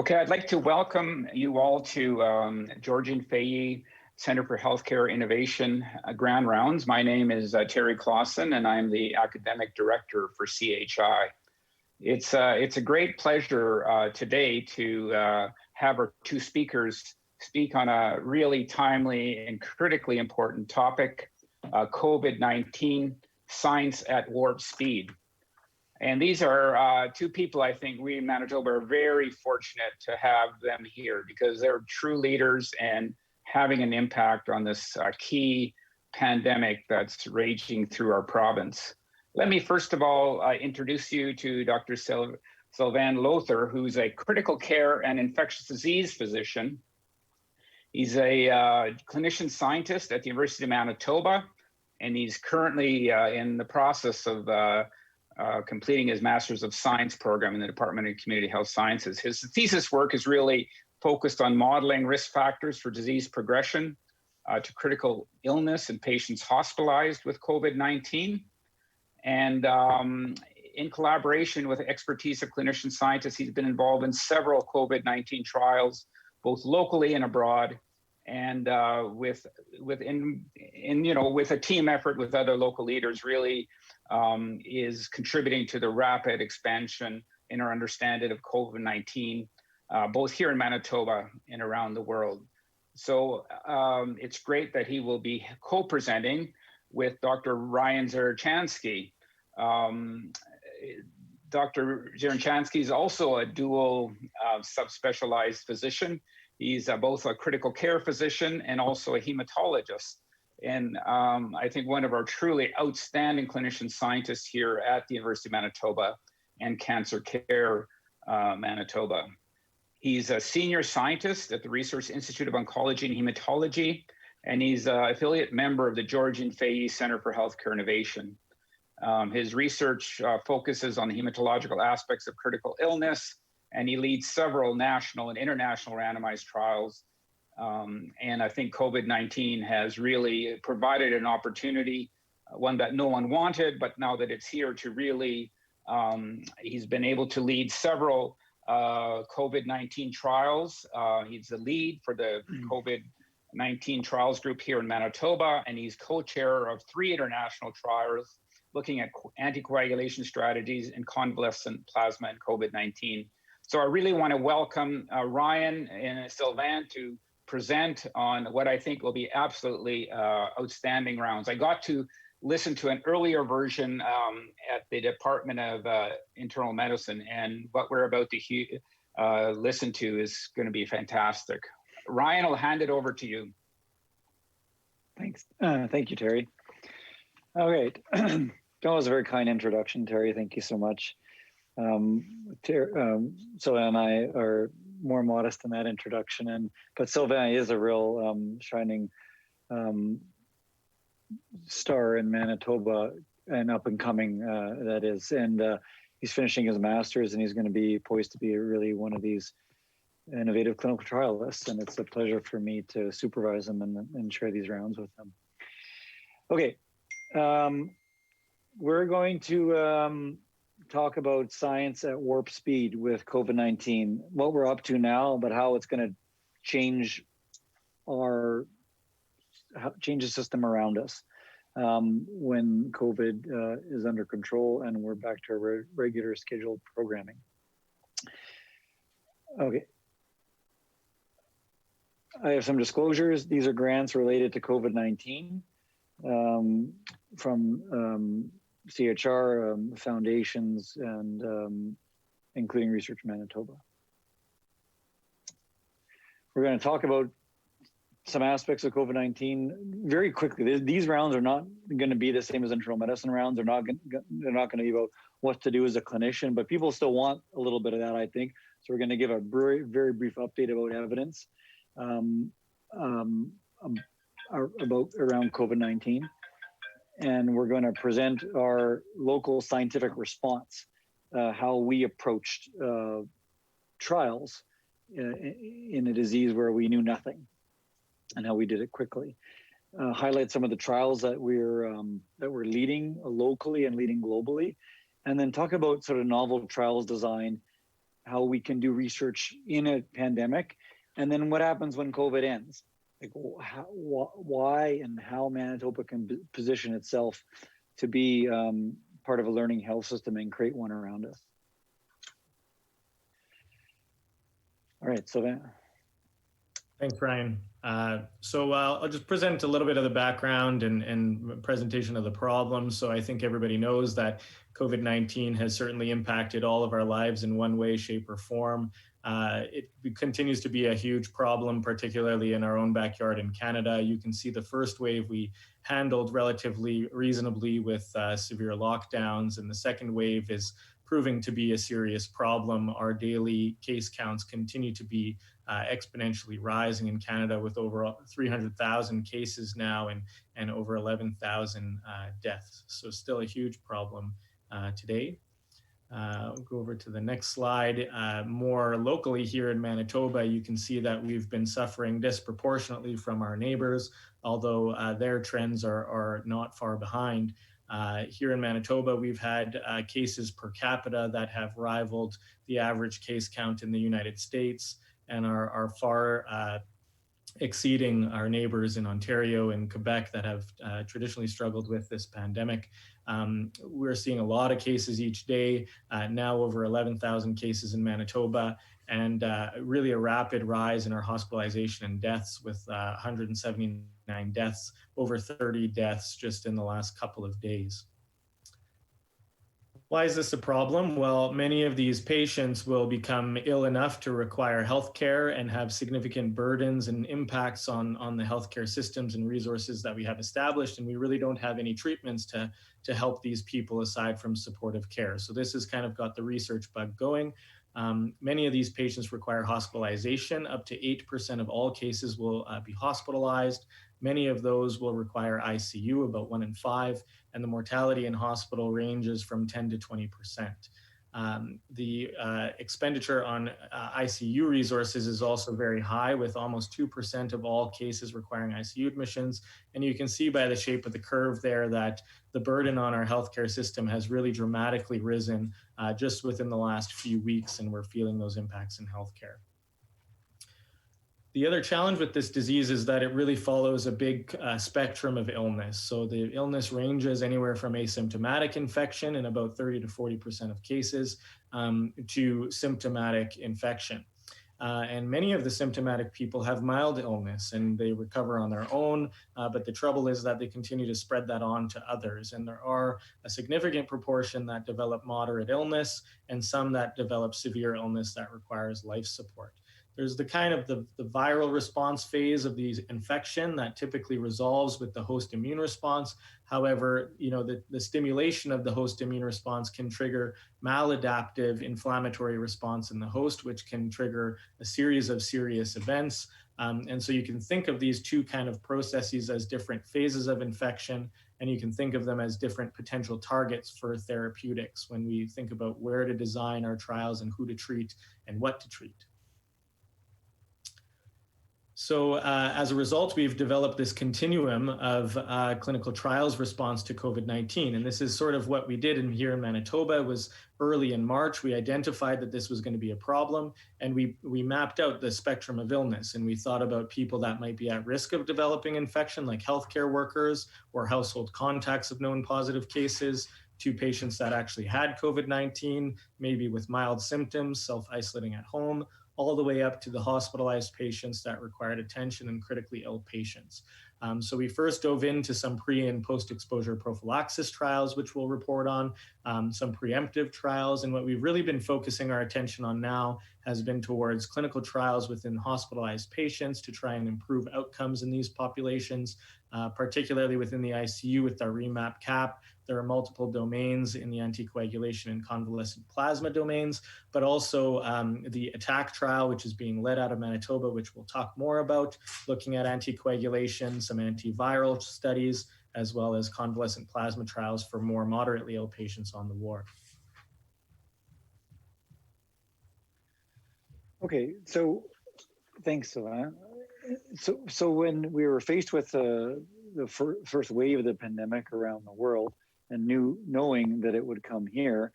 Okay, I'd like to welcome you all to Georgian Fahey Center for Healthcare Innovation Grand Rounds. My name is Terry Clausen, and I'm the Academic Director for CHI. It's a great pleasure today to have our two speakers speak on a really timely and critically important topic, COVID-19, science at warp speed. And these are two people I think we in Manitoba are very fortunate to have them here because they're true leaders and having an impact on this key pandemic that's raging through our province. Let me first of all introduce you to Dr. Sylvain Lother, who's a critical care and infectious disease physician. He's a clinician-scientist at the University of Manitoba, and he's currently in the process of completing his Master's of Science program in the Department of Community Health Sciences. His thesis work is really focused on modeling risk factors for disease progression to critical illness in patients hospitalized with COVID-19. And in collaboration with the expertise of clinician scientists, he's been involved in several COVID-19 trials, both locally and abroad, and with a team effort with other local leaders, really is contributing to the rapid expansion in our understanding of COVID-19, both here in Manitoba and around the world. So it's great that he will be co-presenting with Dr. Ryan Zerchansky. Dr. Zerchansky is also a dual subspecialized physician. He's both a critical care physician and also a hematologist. And I think one of our truly outstanding clinician scientists here at the University of Manitoba and Cancer Care Manitoba. He's a senior scientist at the Research Institute of Oncology and Hematology, and he's an affiliate member of the Georgian Fahey Center for Healthcare Innovation. His research focuses on the hematological aspects of critical illness, and he leads several national and international randomized trials. And I think COVID-19 has really provided an opportunity, one that no one wanted, but now that it's here to really, he's been able to lead several COVID-19 trials. He's the lead for the COVID-19 trials group here in Manitoba, and he's co-chair of 3 international trials looking at anticoagulation strategies in convalescent plasma and COVID-19. So I really want to welcome Ryan and Sylvain to present on what I think will be absolutely outstanding rounds. I got to listen to an earlier version at the Department of Internal Medicine, and what we're about to listen to is going to be fantastic. Ryan, I'll hand it over to you. Thanks. Thank you, Terry. All right. That was a very kind introduction, Terry. Thank you so much. Sylvain and I are more modest in that introduction, but Sylvain is a real shining star in Manitoba and up and coming, that is. And he's finishing his master's, and he's going to be poised to be really one of these innovative clinical trialists. And it's a pleasure for me to supervise him and share these rounds with him. Okay. We're going to talk about science at warp speed with COVID-19, what we're up to now, but how it's going to change the system around us when COVID is under control and we're back to our regular scheduled programming. Okay. I have some disclosures. These are grants related to COVID-19 from CHR, foundations, and including Research Manitoba. We're going to talk about some aspects of COVID-19 very quickly. These rounds are not going to be the same as internal medicine rounds. They're not going to be about what to do as a clinician, but people still want a little bit of that, I think. So we're going to give a very, very brief update about evidence around COVID-19. And we're going to present our local scientific response, how we approached trials in a disease where we knew nothing, and how we did it quickly. Highlight some of the trials that we're leading locally and leading globally, and then talk about sort of novel trials design how we can do research in a pandemic, and then what happens when COVID ends. Like why and how Manitoba can position itself to be part of a learning health system and create one around us. All right, Sylvain. Thanks, Ryan. So I'll just present a little bit of the background and presentation of the problem. So I think everybody knows that COVID-19 has certainly impacted all of our lives in one way, shape, or form. It continues to be a huge problem, particularly in our own backyard in Canada. You can see the first wave we handled relatively reasonably with severe lockdowns, and the second wave is proving to be a serious problem. Our daily case counts continue to be exponentially rising in Canada, with over 300,000 cases now and over 11,000 deaths. So still a huge problem today. We'll go over to the next slide. More locally here in Manitoba, you can see that we've been suffering disproportionately from our neighbors, although their trends are not far behind. Here in Manitoba, we've had cases per capita that have rivaled the average case count in the United States and are far exceeding our neighbors in Ontario and Quebec that have traditionally struggled with this pandemic. We're seeing a lot of cases each day, now over 11,000 cases in Manitoba, and really a rapid rise in our hospitalization and deaths, with 179 deaths, over 30 deaths just in the last couple of days. Why is this a problem? Well, many of these patients will become ill enough to require healthcare and have significant burdens and impacts on the healthcare systems and resources that we have established, and we really don't have any treatments to help these people aside from supportive care. So this has kind of got the research bug going. Many of these patients require hospitalization. Up to 8% of all cases will be hospitalized. Many of those will require ICU, about 1 in 5, and the mortality in hospital ranges from 10 to 20%. The expenditure on ICU resources is also very high, with almost 2% of all cases requiring ICU admissions. And you can see by the shape of the curve there that the burden on our healthcare system has really dramatically risen just within the last few weeks, and we're feeling those impacts in healthcare. The other challenge with this disease is that it really follows a big spectrum of illness. So the illness ranges anywhere from asymptomatic infection in about 30 to 40% of cases to symptomatic infection. And many of the symptomatic people have mild illness and they recover on their own, but the trouble is that they continue to spread that on to others. And there are a significant proportion that develop moderate illness and some that develop severe illness that requires life support. There's the kind of the viral response phase of the infection that typically resolves with the host immune response. However, the stimulation of the host immune response can trigger maladaptive inflammatory response in the host, which can trigger a series of serious events. And so you can think of these two kind of processes as different phases of infection, and you can think of them as different potential targets for therapeutics when we think about where to design our trials and who to treat and what to treat. So as a result, we've developed this continuum of clinical trials response to COVID-19. And this is sort of what we did here in Manitoba. It was early in March. We identified that this was going to be a problem, and we mapped out the spectrum of illness. And we thought about people that might be at risk of developing infection, like healthcare workers or household contacts of known positive cases, to patients that actually had COVID-19, maybe with mild symptoms, self-isolating at home, all the way up to the hospitalized patients that required attention and critically ill patients. So we first dove into some pre and post-exposure prophylaxis trials, which we'll report on, some preemptive trials. And what we've really been focusing our attention on now has been towards clinical trials within hospitalized patients to try and improve outcomes in these populations, particularly within the ICU with our REMAP cap. There are multiple domains in the anticoagulation and convalescent plasma domains, but also the ATTACC trial, which is being led out of Manitoba, which we'll talk more about, looking at anticoagulation, some antiviral studies, as well as convalescent plasma trials for more moderately ill patients on the ward. Okay, so thanks, Sylvain. So when we were faced with the first wave of the pandemic around the world, and knowing that it would come here,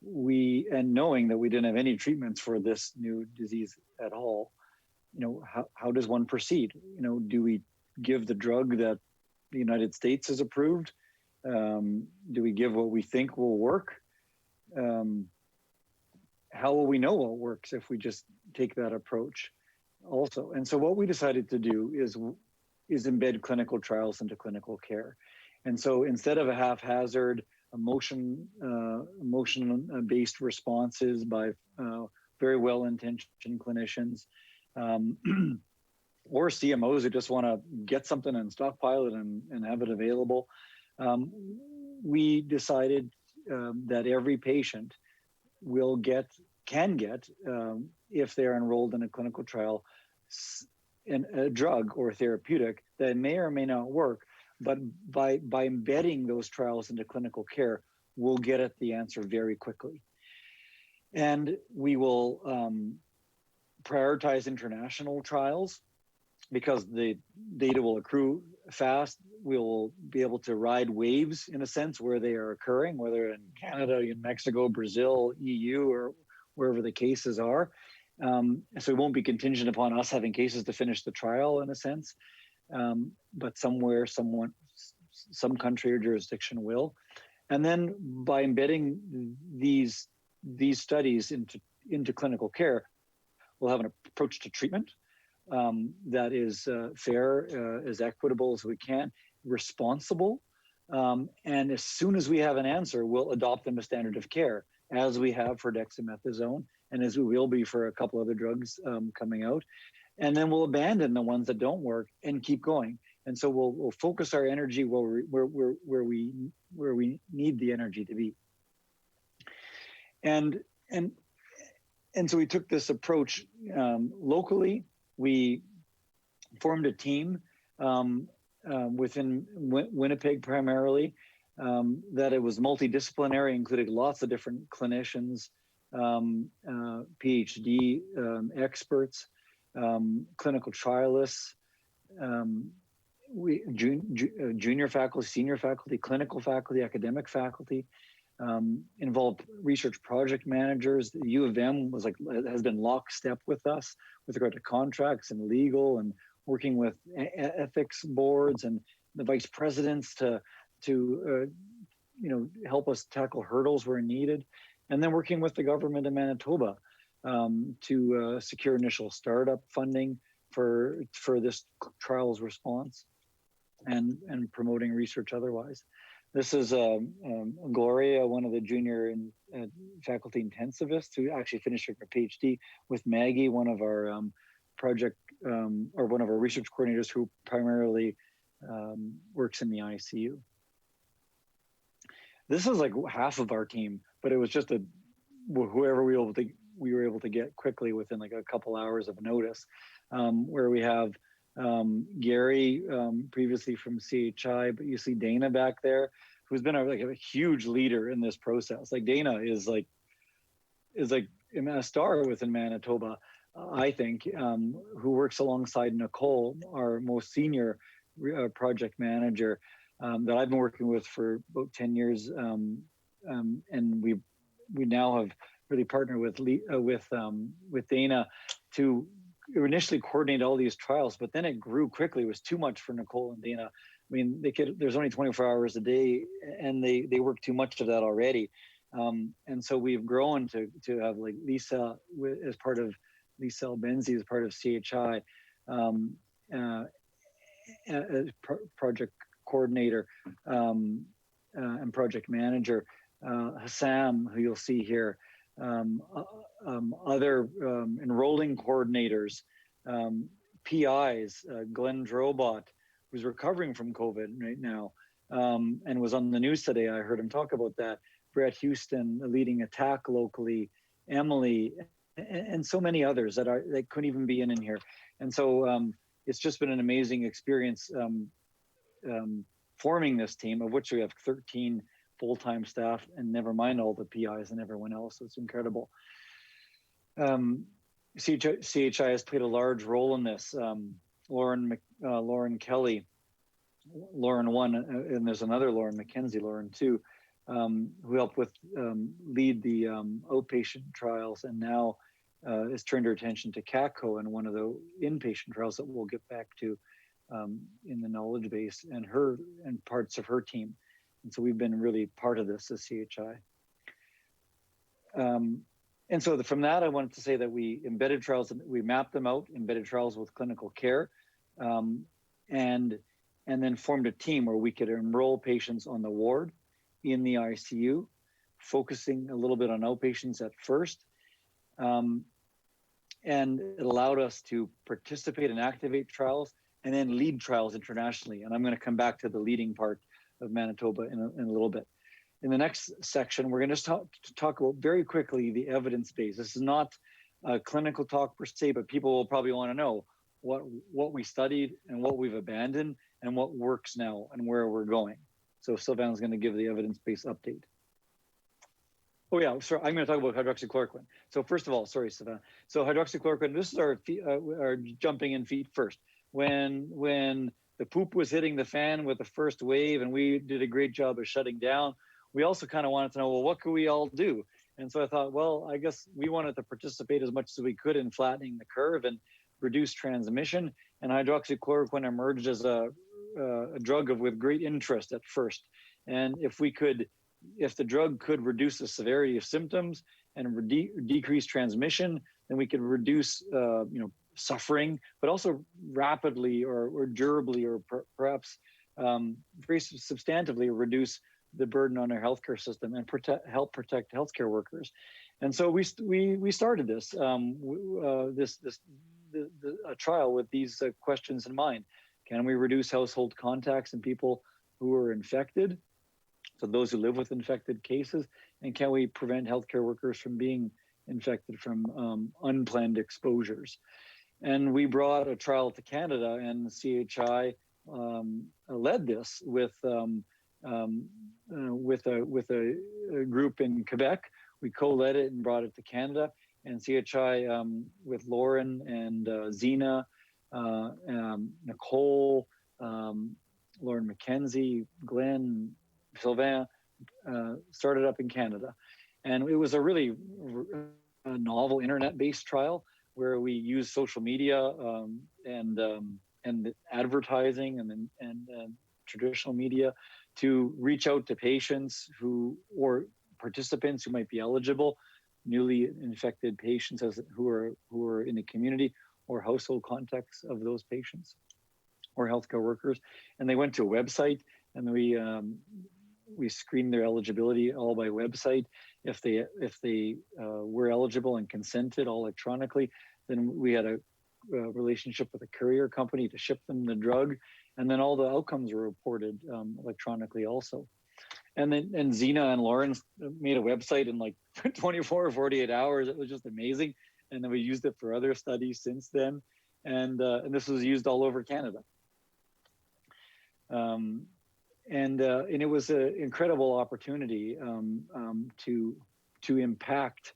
and knowing that we didn't have any treatments for this new disease at all, how does one proceed? Do we give the drug that the United States has approved? Do we give what we think will work? How will we know what works if we just take that approach also? And so what we decided to do is embed clinical trials into clinical care. And so instead of a haphazard emotion-based responses by very well-intentioned clinicians, or CMOs who just want to get something and stockpile it and have it available, we decided that every patient can get, if they're enrolled in a clinical trial, a drug or therapeutic that may or may not work, but by embedding those trials into clinical care, we'll get at the answer very quickly. And we will prioritize international trials because the data will accrue fast. We'll be able to ride waves in a sense where they are occurring, whether in Canada, in Mexico, Brazil, EU, or wherever the cases are. So it won't be contingent upon us having cases to finish the trial in a sense, but some country or jurisdiction will. And then by embedding these studies into clinical care, we'll have an approach to treatment that is fair, as equitable as we can, responsible. And as soon as we have an answer, we'll adopt them as standard of care, as we have for dexamethasone, and as we will be for a couple other drugs coming out. And then we'll abandon the ones that don't work and keep going. And so we'll focus our energy where we need the energy to be. And so we took this approach locally. We formed a team within Winnipeg primarily, that it was multidisciplinary, including lots of different clinicians, PhD experts, clinical trialists, junior faculty, senior faculty, clinical faculty, academic faculty, involved research project managers. The U of M has been lockstep with us with regard to contracts and legal, and working with ethics boards and the vice presidents to help us tackle hurdles where needed, and then working with the government of Manitoba to secure initial startup funding for this trials response, and promoting research otherwise. This is Gloria, one of the junior faculty intensivists who actually finished her PhD, with Maggie, one of our one of our research coordinators who primarily works in the ICU. This is like half of our team, but it was just whoever we were able to get quickly within like a couple hours of notice, where we have Gary, previously from CHI, but you see Dana back there, who's been a huge leader in this process. Like Dana is like a star within Manitoba, I think, who works alongside Nicole, our most senior project manager, that I've been working with for about 10 years, and we now have really partnered with Dana to initially coordinate all these trials, but then it grew quickly. It was too much for Nicole and Dana. I mean, there's only 24 hours a day, and they work too much of that already. And so we've grown to have like Lisa as part of Lisa Albenzi as part of CHI, as project coordinator and project manager. Hassam, who you'll see here, other enrolling coordinators, PIs, Glenn Drobot, who's recovering from COVID right now, and was on the news today. I heard him talk about that. Brett Houston, leading ATTACC locally, Emily, and so many others that couldn't even be in here. And so it's just been an amazing experience forming this team, of which we have 13 full-time staff, and never mind all the PIs and everyone else. It's incredible. CHI has played a large role in this. Lauren Kelly, Lauren 1, and there's another Lauren McKenzie, Lauren 2, who helped with lead the outpatient trials, and now has turned her attention to CACO and one of the inpatient trials that we'll get back to in the knowledge base, and her and parts of her team. And so we've been really part of this as CHI. And so from that, I wanted to say that we embedded trials, we mapped them out, embedded trials with clinical care, and then formed a team where we could enroll patients on the ward in the ICU, focusing a little bit on outpatients at first. And it allowed us to participate and activate trials and then lead trials internationally. And I'm going to come back to the leading part of Manitoba in a little bit. In the next section, we're going to talk about very quickly the evidence base. This is not a clinical talk per se, but people will probably want to know what we studied and what we've abandoned and what works now and where we're going. So Sylvain's going to give the evidence-based update. Oh yeah, sorry, I'm going to talk about hydroxychloroquine. So first of all, sorry, Sylvain. So hydroxychloroquine, this is our jumping in feet first. When the poop was hitting the fan with the first wave and we did a great job of shutting down, we also kind of wanted to know, well, what could we all do? And so I thought, well, I guess we wanted to participate as much as we could in flattening the curve and reduce transmission. And hydroxychloroquine emerged as a drug with great interest at first. And if the drug could reduce the severity of symptoms and decrease transmission, then we could reduce, suffering, but also rapidly or durably or perhaps very substantively reduce the burden on our healthcare system and help protect healthcare workers. And so we started this a trial with these questions in mind. Can we reduce household contacts in people who are infected, so those who live with infected cases, and can we prevent healthcare workers from being infected from unplanned exposures? And we brought a trial to Canada, and CHI led this with a group in Quebec. We co-led it and brought it to Canada, and CHI with Lauren and Zena, Nicole, Lauren McKenzie, Glenn, Sylvain, started up in Canada. And it was a really novel internet-based trial where we used social media and advertising and traditional media to reach out to patients or participants who might be eligible, newly infected patients who are in the community or household contacts of those patients or healthcare workers. And they went to a website, and we screened their eligibility all by website. If they were eligible and consented all electronically, then we had a relationship with a courier company to ship them the drug, and then all the outcomes were reported electronically also. And then Zena and Lawrence made a website in like 24 or 48 hours. It was just amazing. And then we used it for other studies since then. And this was used all over Canada. And it was an incredible opportunity to impact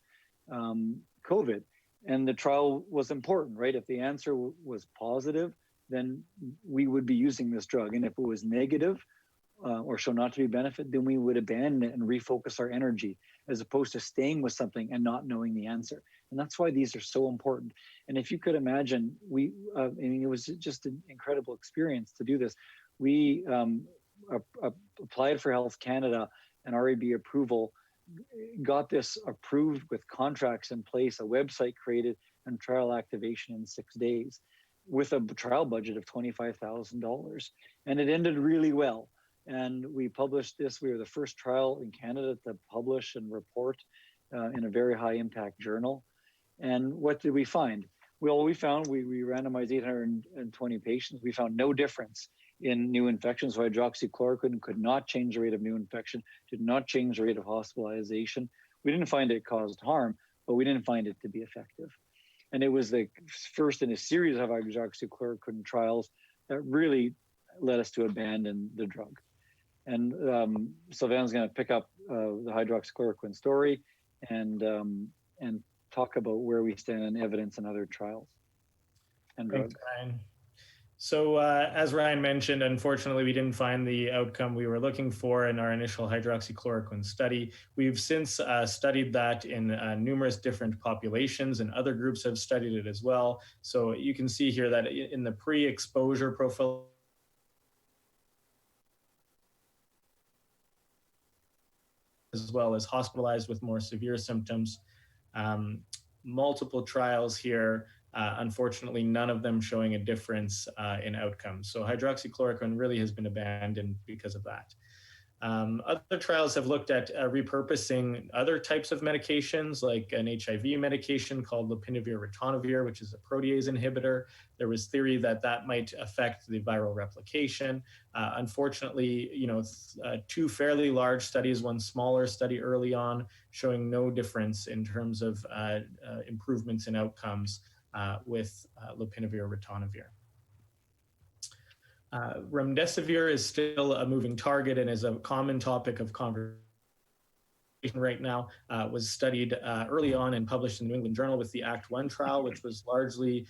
COVID. And the trial was important, right? If the answer was positive, then we would be using this drug. And if it was negative or show not to be benefit, then we would abandon it and refocus our energy as opposed to staying with something and not knowing the answer. And that's why these are so important. And if you could imagine, it was just an incredible experience to do this. We applied for Health Canada and REB approval, got this approved with contracts in place, a website created, and trial activation in 6 days with a trial budget of $25,000. And it ended really well. And we published this. We were the first trial in Canada to publish and report in a very high impact journal. And what did we find? Well, we found we randomized 820 patients. We found no difference in new infections. So hydroxychloroquine could not change the rate of new infection, did not change the rate of hospitalization. We didn't find it caused harm, but we didn't find it to be effective. And it was the first in a series of hydroxychloroquine trials that really led us to abandon the drug. And Sylvain's going to pick up the hydroxychloroquine story and talk about where we stand on evidence and other trials and drugs. Thanks, Ryan. So as Ryan mentioned, unfortunately, we didn't find the outcome we were looking for in our initial hydroxychloroquine study. We've since studied that in numerous different populations, and other groups have studied it as well. So you can see here that in the pre-exposure profile, as well as hospitalized with more severe symptoms, multiple trials here. Unfortunately, none of them showing a difference in outcomes. So hydroxychloroquine really has been abandoned because of that. Other trials have looked at repurposing other types of medications, like an HIV medication called lopinavir-ritonavir, which is a protease inhibitor. There was theory that that might affect the viral replication. Unfortunately, two fairly large studies, one smaller study early on, showing no difference in terms of improvements in outcomes with lopinavir-ritonavir. Remdesivir is still a moving target and is a common topic of conversation right now. Was studied early on and published in the New England Journal with the ACT-1 trial, which was largely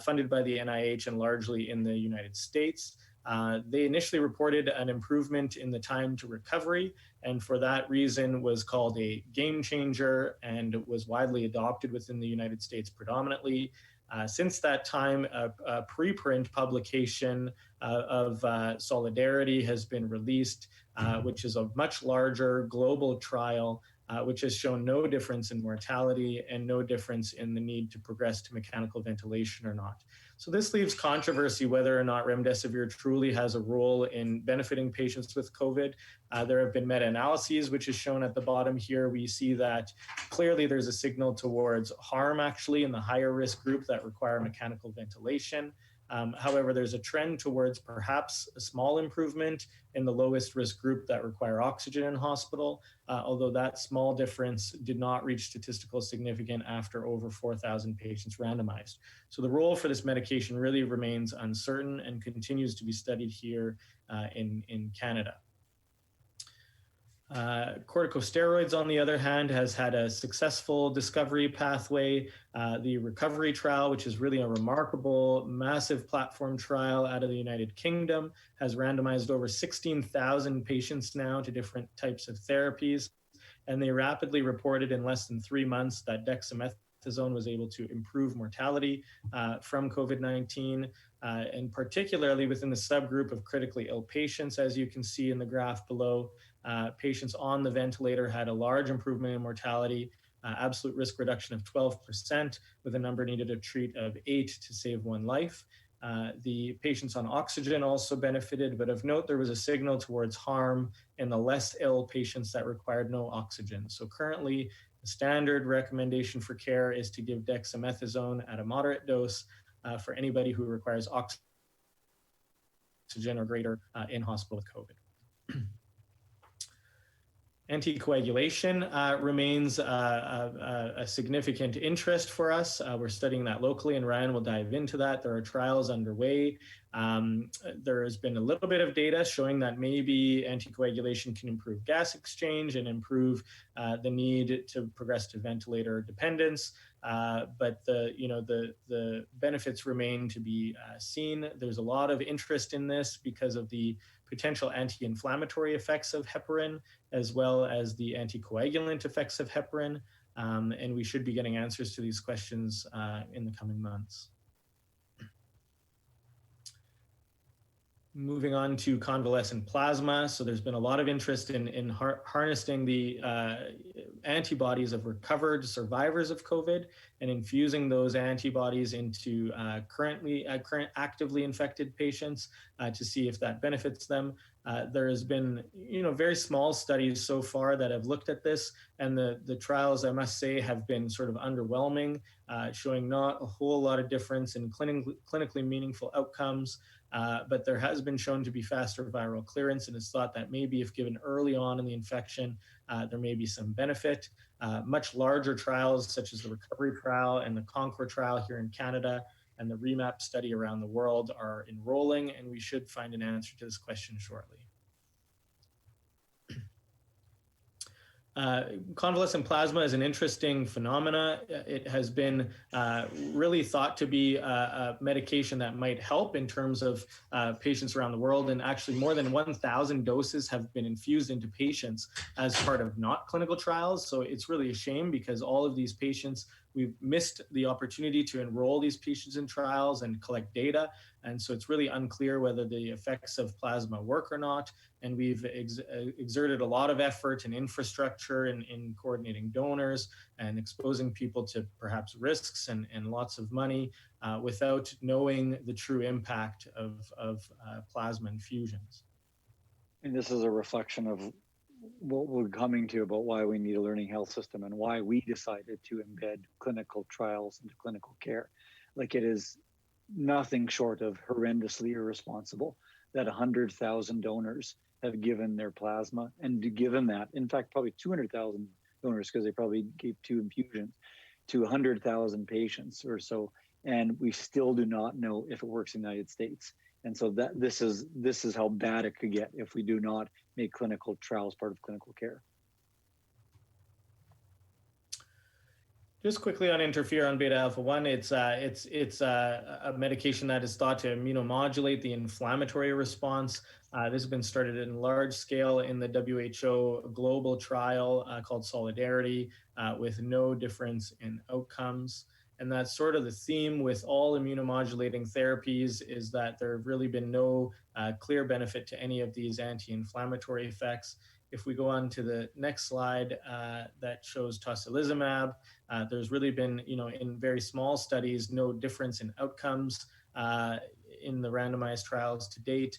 funded by the NIH and largely in the United States. They initially reported an improvement in the time to recovery, and for that reason was called a game changer and was widely adopted within the United States predominantly. Since that time, a preprint publication of Solidarity has been released, which is a much larger global trial, which has shown no difference in mortality and no difference in the need to progress to mechanical ventilation or not. So this leaves controversy whether or not remdesivir truly has a role in benefiting patients with COVID. There have been meta-analyses, which is shown at the bottom here. We see that clearly there's a signal towards harm actually in the higher risk group that require mechanical ventilation. However, there's a trend towards perhaps a small improvement in the lowest risk group that require oxygen in hospital, although that small difference did not reach statistical significance after over 4,000 patients randomized. So the role for this medication really remains uncertain and continues to be studied here in Canada. Corticosteroids, on the other hand, has had a successful discovery pathway. The recovery trial, which is really a remarkable, massive platform trial out of the United Kingdom, has randomized over 16,000 patients now to different types of therapies. And they rapidly reported in less than 3 months that dexamethasone was able to improve mortality from COVID-19, and particularly within the subgroup of critically ill patients, as you can see in the graph below. Patients on the ventilator had a large improvement in mortality, absolute risk reduction of 12%, with a number needed to treat of 8 to save 1 life. The patients on oxygen also benefited, but of note, there was a signal towards harm in the less ill patients that required no oxygen. So currently, the standard recommendation for care is to give dexamethasone at a moderate dose for anybody who requires oxygen or greater in hospital with COVID. Anticoagulation remains a significant interest for us. We're studying that locally, and Ryan will dive into that. There are trials underway. There has been a little bit of data showing that maybe anticoagulation can improve gas exchange and improve the need to progress to ventilator dependence. But the benefits remain to be seen. There's a lot of interest in this because of the potential anti-inflammatory effects of heparin, as well as the anticoagulant effects of heparin. And we should be getting answers to these questions in the coming months. Moving on to convalescent plasma. So there's been a lot of interest in harnessing the antibodies of recovered survivors of COVID and infusing those antibodies into current actively infected patients to see if that benefits them. There has been very small studies so far that have looked at this, and the trials, I must say, have been sort of underwhelming, showing not a whole lot of difference in clinically meaningful outcomes. But there has been shown to be faster viral clearance, and it's thought that maybe if given early on in the infection, there may be some benefit. Much larger trials, such as the recovery trial and the Concord trial here in Canada, and the REMAP study around the world are enrolling, and we should find an answer to this question shortly. Convalescent plasma is an interesting phenomena. It has been really thought to be a medication that might help in terms of patients around the world. And actually more than 1,000 doses have been infused into patients as part of not clinical trials. So it's really a shame because all of these patients, we've missed the opportunity to enroll these patients in trials and collect data. And so it's really unclear whether the effects of plasma work or not. And we've exerted a lot of effort and infrastructure in coordinating donors and exposing people to perhaps risks and lots of money without knowing the true impact of plasma infusions. And this is a reflection of what we're coming to about why we need a learning health system and why we decided to embed clinical trials into clinical care. Like, it is nothing short of horrendously irresponsible that 100,000 donors have given their plasma, and given that, in fact, probably 200,000 donors, because they probably gave 2 infusions, to 100,000 patients or so, and we still do not know if it works in the United States. And so that this is how bad it could get if we do not make clinical trials part of clinical care. Just quickly on interferon beta alpha 1, it's a medication that is thought to immunomodulate the inflammatory response. This has been started in large scale in the WHO global trial called Solidarity with no difference in outcomes. And that's sort of the theme with all immunomodulating therapies, is that there have really been no clear benefit to any of these anti-inflammatory effects. If we go on to the next slide that shows tocilizumab, there's really been, in very small studies, no difference in outcomes in the randomized trials to date.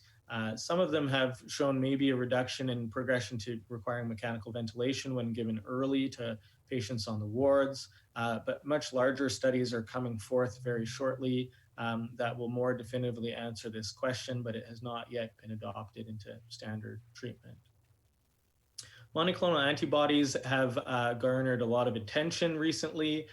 Some of them have shown maybe a reduction in progression to requiring mechanical ventilation when given early to patients on the wards, but much larger studies are coming forth very shortly that will more definitively answer this question, but it has not yet been adopted into standard treatment. Monoclonal antibodies have garnered a lot of attention recently,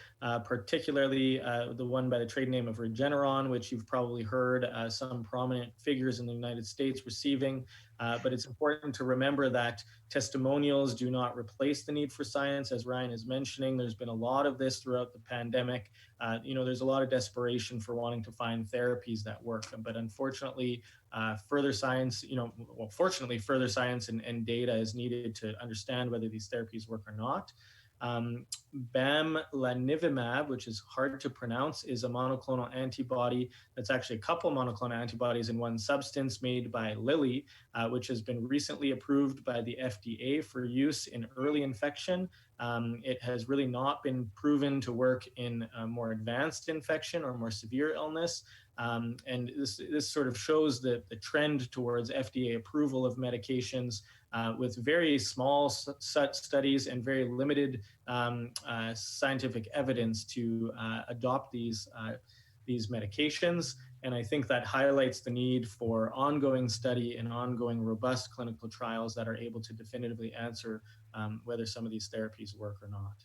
particularly the one by the trade name of Regeneron, which you've probably heard some prominent figures in the United States receiving. But it's important to remember that testimonials do not replace the need for science. As Ryan is mentioning, there's been a lot of this throughout the pandemic. There's a lot of desperation for wanting to find therapies that work. But unfortunately, further science, fortunately, further science and data is needed to understand whether these therapies work or not. Bamlanivimab, which is hard to pronounce, is a monoclonal antibody that's actually a couple monoclonal antibodies in one substance made by Lilly, which has been recently approved by the FDA for use in early infection. It has really not been proven to work in a more advanced infection or more severe illness. And this sort of shows the trend towards FDA approval of medications with very small studies and very limited scientific evidence to adopt these medications. And I think that highlights the need for ongoing study and ongoing robust clinical trials that are able to definitively answer whether some of these therapies work or not.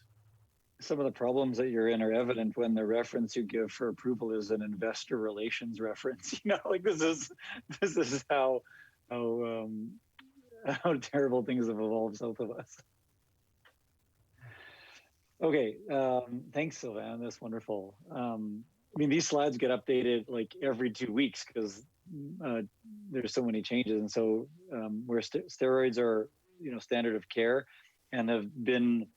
Some of the problems that you're in are evident when the reference you give for approval is an investor relations reference. Like this is how terrible things have evolved south of us. Okay, thanks, Sylvain. That's wonderful. These slides get updated like every 2 weeks because there's so many changes, and so where steroids are, standard of care and have been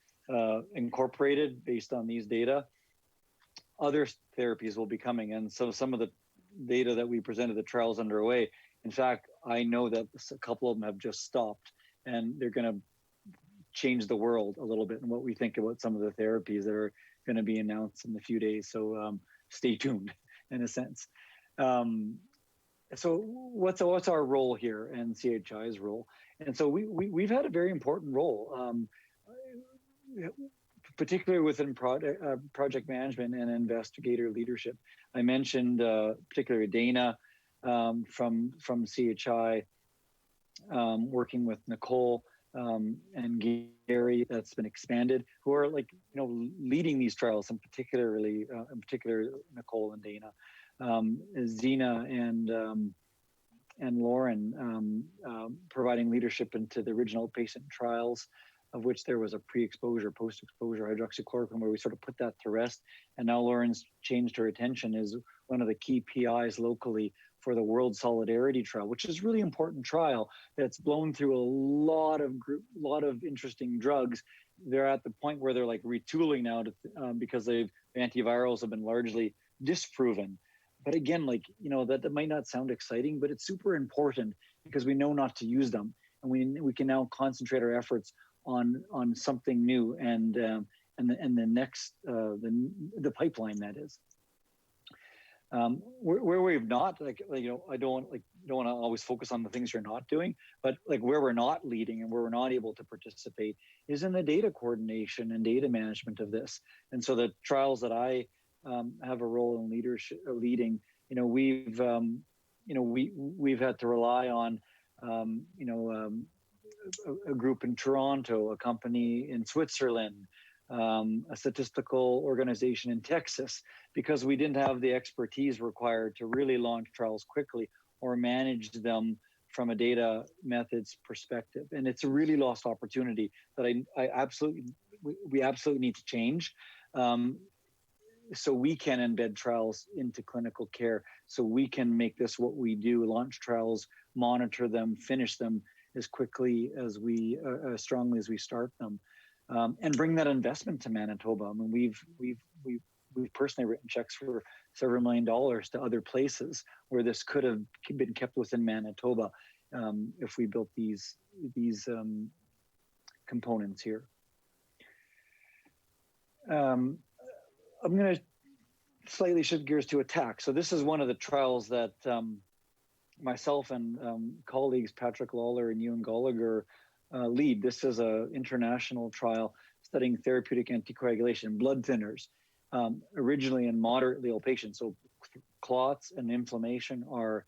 incorporated based on these data, other therapies will be coming. And so some of the data that we presented, the trials underway, in fact, I know that a couple of them have just stopped, and they're going to change the world a little bit and what we think about some of the therapies that are going to be announced in a few days. So stay tuned in a sense. So what's our role here and CHI's role? And so we've had a very important role, particularly within project management and investigator leadership. I mentioned particularly Dana from CHI, working with Nicole and Gary, that's been expanded, who are leading these trials, and particular Nicole and Dana, Zena and Lauren providing leadership into the original patient trials, of which there was a pre-exposure, post-exposure hydroxychloroquine, where we sort of put that to rest. And now Lauren's changed her attention is one of the key PIs locally for the World Solidarity Trial, which is a really important trial that's blown through a lot of interesting drugs. They're at the point where they're like retooling now because the antivirals have been largely disproven. But again, like, you know, that might not sound exciting, but it's super important because we know not to use them. And we can now concentrate our efforts on something new and the next, the pipeline that is. Where we've not, like, you know, I don't want to always focus on the things you're not doing, but like where we're not leading and where we're not able to participate is in the data coordination and data management of this. And so the trials that I have a role in leading, you know, we've had to rely on, a group in Toronto, a company in Switzerland, a statistical organization in Texas, because we didn't have the expertise required to really launch trials quickly or manage them from a data methods perspective. And it's a really lost opportunity that we absolutely need to change. So we can embed trials into clinical care, so we can make this what we do, launch trials, monitor them, finish them as quickly as as strongly as we start them. And bring that investment to Manitoba. I mean, we've personally written checks for several $1 million to other places where this could have been kept within Manitoba if we built these components here. I'm going to slightly shift gears to ATTACC. So this is one of the trials that myself and colleagues Patrick Lawler and Ewan Gallagher lead. This is an international trial studying therapeutic anticoagulation, blood thinners, originally in moderately ill patients. So clots and inflammation are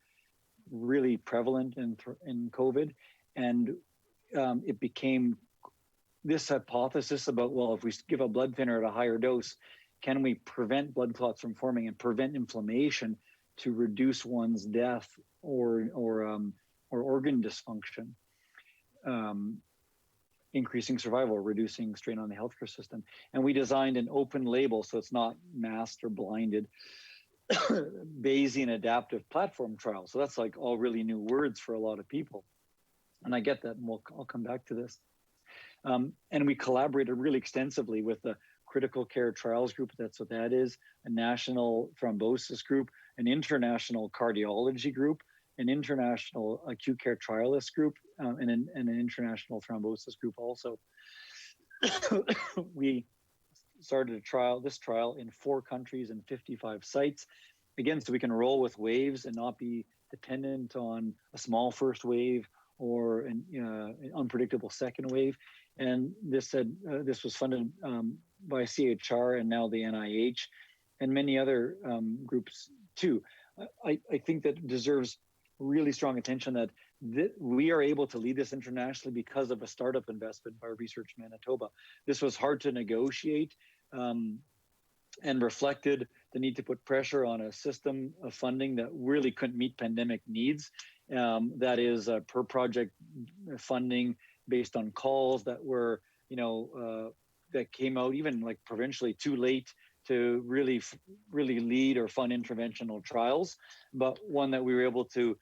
really prevalent in COVID. And it became this hypothesis about, well, if we give a blood thinner at a higher dose, can we prevent blood clots from forming and prevent inflammation to reduce one's death or organ dysfunction? Increasing survival, reducing strain on the healthcare system. And we designed an open label, so it's not masked or blinded, Bayesian adaptive platform trial. So that's like all really new words for a lot of people. And I get that, and I'll come back to this. And we collaborated really extensively with the Critical Care Trials Group, that's what that is, a national thrombosis group, an international cardiology group, an international acute care trialist group, and an international thrombosis group also. We started this trial in 4 countries and 55 sites, again, so we can roll with waves and not be dependent on a small first wave or an unpredictable second wave. And this was funded by CHR and now the NIH and many other groups too. I think that deserves really strong attention that we are able to lead this internationally because of a startup investment by Research Manitoba. This was hard to negotiate and reflected the need to put pressure on a system of funding that really couldn't meet pandemic needs. That is per project funding based on calls that were, that came out even like provincially too late to really lead or fund interventional trials, but one that we were able to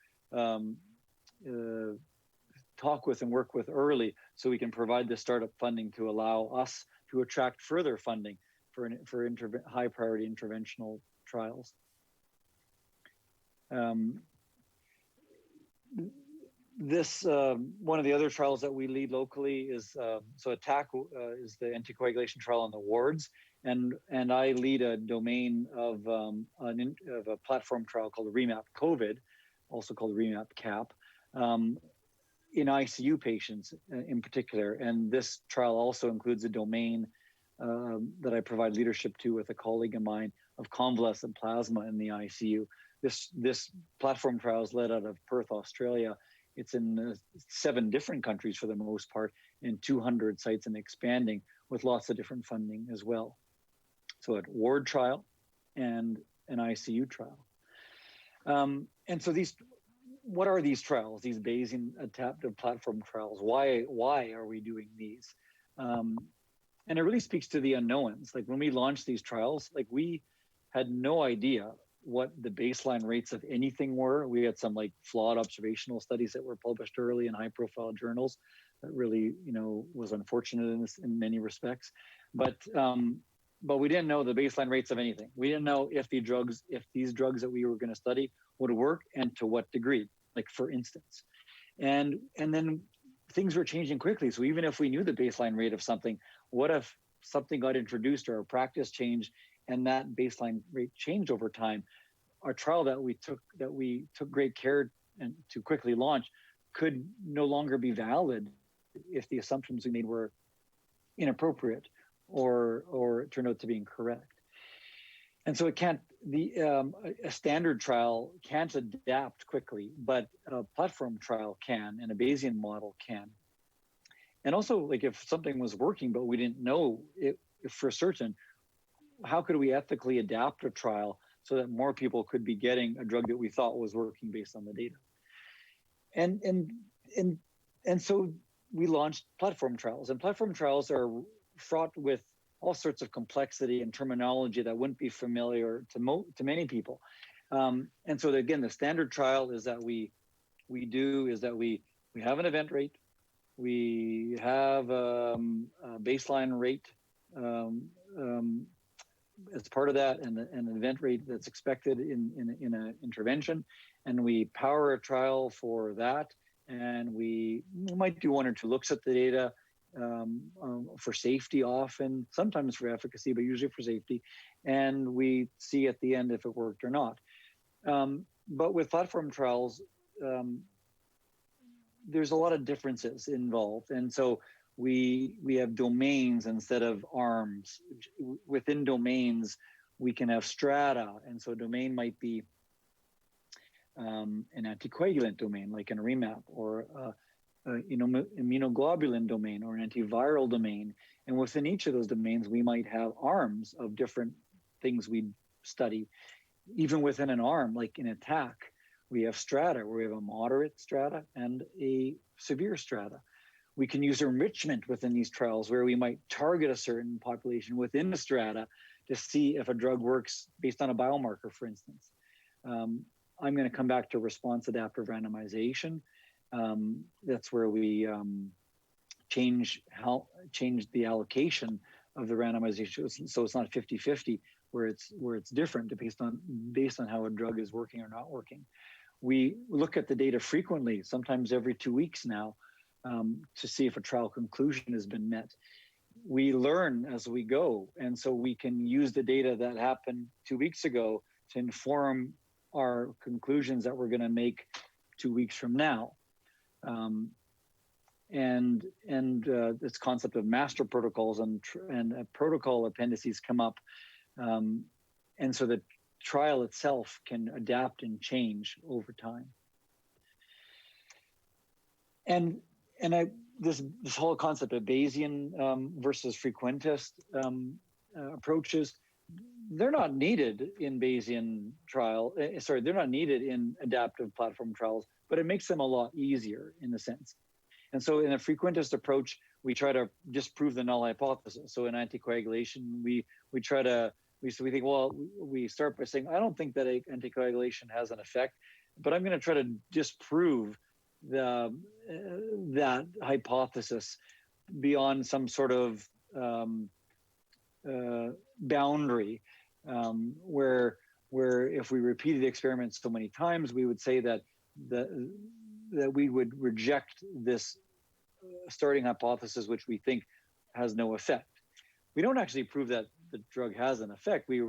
talk with and work with early so we can provide the startup funding to allow us to attract further funding for high priority interventional trials. This one of the other trials that we lead locally is so ATTACC is the anticoagulation trial on the wards, and I lead a domain of a platform trial called REMAP COVID, also called REMAP CAP, in ICU patients in particular. And this trial also includes a domain that I provide leadership to with a colleague of mine of convalescent plasma in the ICU. This platform trial is led out of Perth, Australia. It's in 7 different countries for the most part, and 200 sites and expanding with lots of different funding as well. So a ward trial and an ICU trial. And so what are these trials, these Bayesian adaptive platform trials? Why are we doing these? And it really speaks to the unknowns. Like when we launched these trials, like we had no idea what the baseline rates of anything were. We had some like flawed observational studies that were published early in high profile journals that really, was unfortunate in many respects. But we didn't know the baseline rates of anything. We didn't know if these drugs that we were going to study would work and to what degree, like for instance. And then things were changing quickly. So even if we knew the baseline rate of something, what if something got introduced or a practice changed and that baseline rate changed over time? Our trial that we took great care and to quickly launch could no longer be valid if the assumptions we made were inappropriate or turned out to be incorrect. And so a standard trial can't adapt quickly, but a platform trial can, and a Bayesian model can. And also, like if something was working, but we didn't know it for certain, how could we ethically adapt a trial so that more people could be getting a drug that we thought was working based on the data? And so we launched platform trials, and platform trials are fraught with all sorts of complexity and terminology that wouldn't be familiar to many people. And so again, the standard trial is that we have an event rate, we have a baseline rate as part of that, and an event rate that's expected in an intervention, and we power a trial for that, and we might do one or two looks at the data for safety often, sometimes for efficacy, but usually for safety. And we see at the end if it worked or not. But with platform trials, there's a lot of differences involved. And so we have domains instead of arms. Within domains, we can have strata. And so a domain might be an anticoagulant domain, like in REMAP, or immunoglobulin domain or an antiviral domain. And within each of those domains, we might have arms of different things we study. Even within an arm, like in ATTACC, we have strata, where we have a moderate strata and a severe strata. We can use enrichment within these trials, where we might target a certain population within the strata to see if a drug works based on a biomarker, for instance. I'm going to come back to response adaptive randomization. That's where we change the allocation of the randomization, so it's not 50-50, where it's different based on how a drug is working or not working. We look at the data frequently, sometimes every 2 weeks now, to see if a trial conclusion has been met. We learn as we go, and so we can use the data that happened 2 weeks ago to inform our conclusions that we're going to make 2 weeks from now. And this concept of master protocols and protocol appendices come up, and so the trial itself can adapt and change over time. And this whole concept of Bayesian versus frequentist approaches, they're not needed in Bayesian trial. They're not needed in adaptive platform trials, but it makes them a lot easier in a sense. And so in a frequentist approach, we try to disprove the null hypothesis. So in anticoagulation, we think, well, we start by saying, I don't think that anticoagulation has an effect, but I'm going to try to disprove that hypothesis beyond some sort of boundary, where if we repeated the experiment so many times, we would say that we would reject this starting hypothesis, which we think has no effect. We don't actually prove that the drug has an effect. We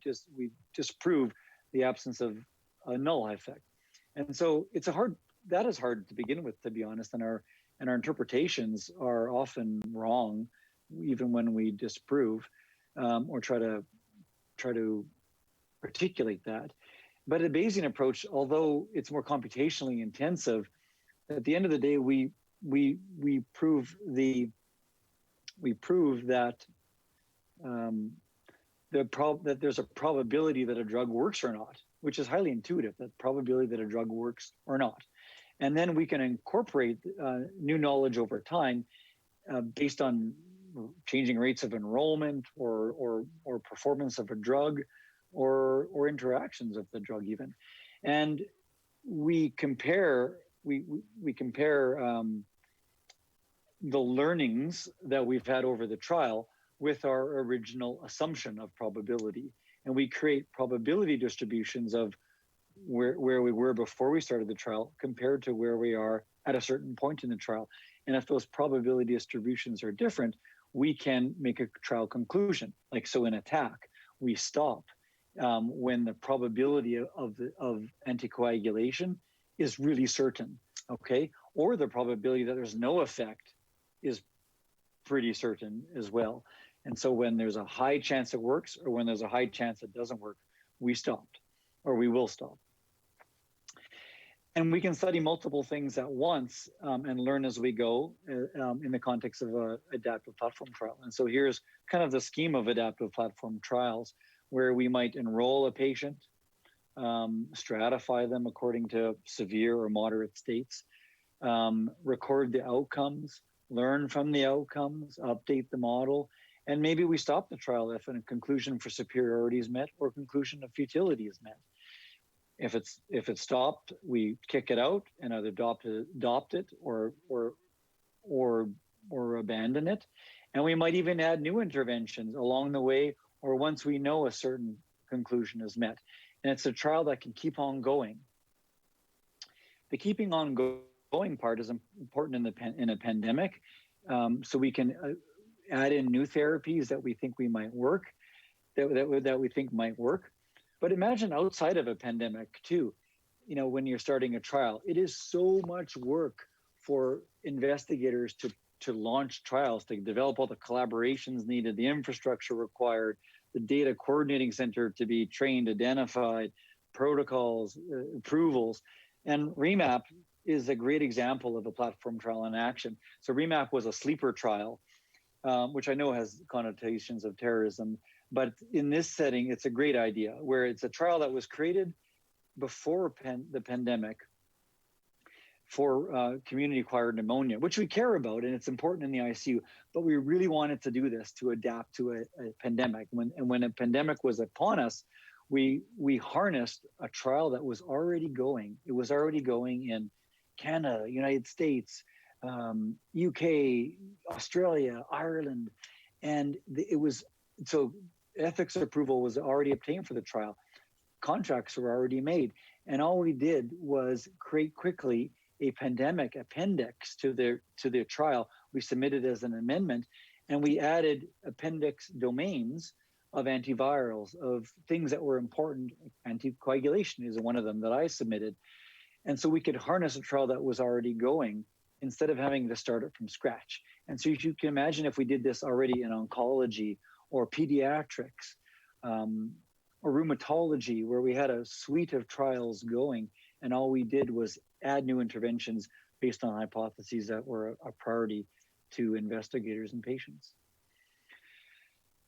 just disprove the absence of a null effect. And so that is hard to begin with, to be honest, and our interpretations are often wrong, even when we disprove or try to articulate that. But a Bayesian approach, although it's more computationally intensive, at the end of the day, we prove that that there's a probability that a drug works or not, which is highly intuitive, that probability that a drug works or not. And then we can incorporate new knowledge over time based on changing rates of enrollment or performance of a drug or interactions of the drug even. And we compare the learnings that we've had over the trial with our original assumption of probability. And we create probability distributions of where we were before we started the trial compared to where we are at a certain point in the trial. And if those probability distributions are different, we can make a trial conclusion. Like so in ATTACC, we stop when the probability of anticoagulation is really certain, okay? Or the probability that there's no effect is pretty certain as well. And so when there's a high chance it works or when there's a high chance it doesn't work, we stopped or we will stop. And we can study multiple things at once and learn as we go in the context of an adaptive platform trial. And so here's kind of the scheme of adaptive platform trials, where we might enroll a patient, stratify them according to severe or moderate states, record the outcomes, learn from the outcomes, update the model, and maybe we stop the trial if a conclusion for superiority is met or conclusion of futility is met. If it's stopped, we kick it out and either adopt it or abandon it. And we might even add new interventions along the way or once we know a certain conclusion is met. And it's a trial that can keep on going. The keeping on going part is important in a pandemic. So we can add in new therapies that we think might work. But imagine outside of a pandemic too, when you're starting a trial, it is so much work for investigators to launch trials, to develop all the collaborations needed, the infrastructure required, the data coordinating center to be trained, identified, protocols, approvals. And REMAP is a great example of a platform trial in action. So REMAP was a sleeper trial, which I know has connotations of terrorism, but in this setting, it's a great idea where it's a trial that was created before the pandemic for community-acquired pneumonia, which we care about and it's important in the ICU, but we really wanted to do this to adapt to a pandemic. When a pandemic was upon us, we harnessed a trial that was already going. It was already going in Canada, United States, UK, Australia, Ireland, and so ethics approval was already obtained for the trial. Contracts were already made. And all we did was create quickly a pandemic appendix to their trial. We submitted as an amendment, and we added appendix domains of antivirals, of things that were important. Anticoagulation is one of them that I submitted. And so we could harness a trial that was already going instead of having to start it from scratch. And so you can imagine if we did this already in oncology or pediatrics or rheumatology, where we had a suite of trials going, and all we did was add new interventions based on hypotheses that were a priority to investigators and patients.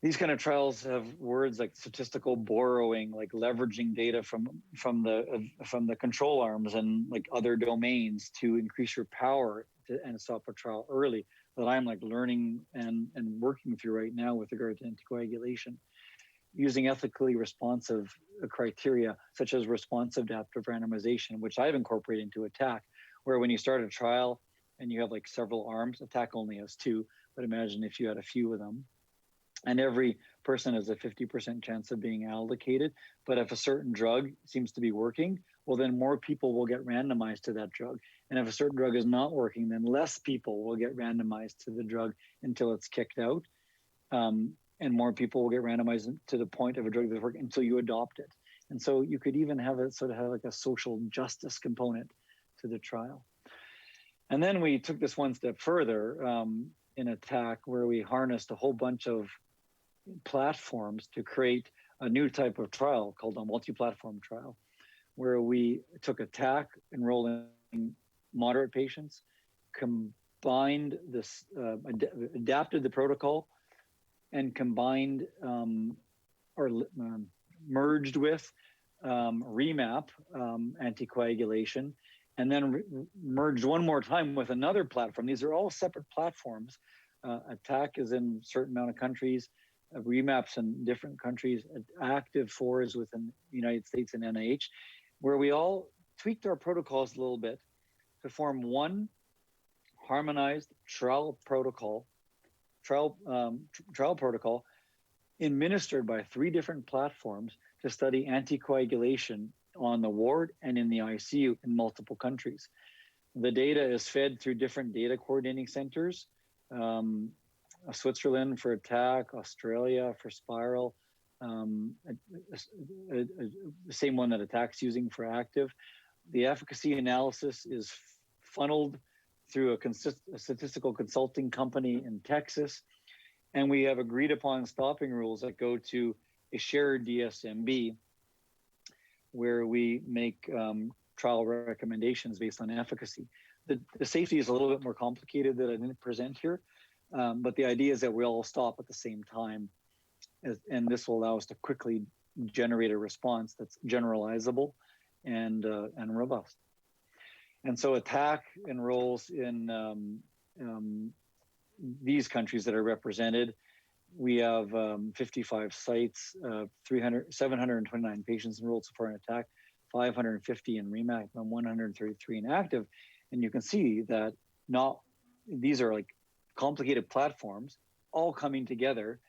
These kind of trials have words like statistical borrowing, like leveraging data from the control arms and like other domains to increase your power and stop a trial early, that I'm like learning and working through right now with regard to anticoagulation. Using ethically responsive criteria, such as responsive adaptive randomization, which I've incorporated into ATTACC, where when you start a trial and you have like several arms, ATTACC only has 2, but imagine if you had a few of them, and every person has a 50% chance of being allocated. But if a certain drug seems to be working, well, then more people will get randomized to that drug. And if a certain drug is not working, then less people will get randomized to the drug until it's kicked out. And more people will get randomized to the point of a drug that's working until you adopt it. And so you could even have it sort of have like a social justice component to the trial. And then we took this one step further in ATTACC, where we harnessed a whole bunch of platforms to create a new type of trial called a multi-platform trial, where we took ATTACC, enrolling moderate patients, combined this, adapted the protocol, and combined or merged with REMAP anticoagulation, and then merged one more time with another platform. These are all separate platforms ATTACC is in a certain amount of countries, REMAP's in different countries, Active 4 is within the United States and NIH, where we all tweaked our protocols a little bit to form one harmonized trial protocol administered by 3 different platforms to study anticoagulation on the ward and in the ICU in multiple countries. The data is fed through different data coordinating centers, Switzerland for ATTACC, Australia for Spiral, the same one that ATTACC's using for Active. The efficacy analysis is funneled through a statistical consulting company in Texas. And we have agreed upon stopping rules that go to a shared DSMB, where we make trial recommendations based on efficacy. The safety is a little bit more complicated that I didn't present here, but the idea is that we all stop at the same time, and this will allow us to quickly generate a response that's generalizable and robust. And so ATTACC enrolls in these countries that are represented. We have 55 sites, 729 patients enrolled so far in ATTACC, 550 in REMAP, and 133 in Active. And you can see that these are like complicated platforms all coming together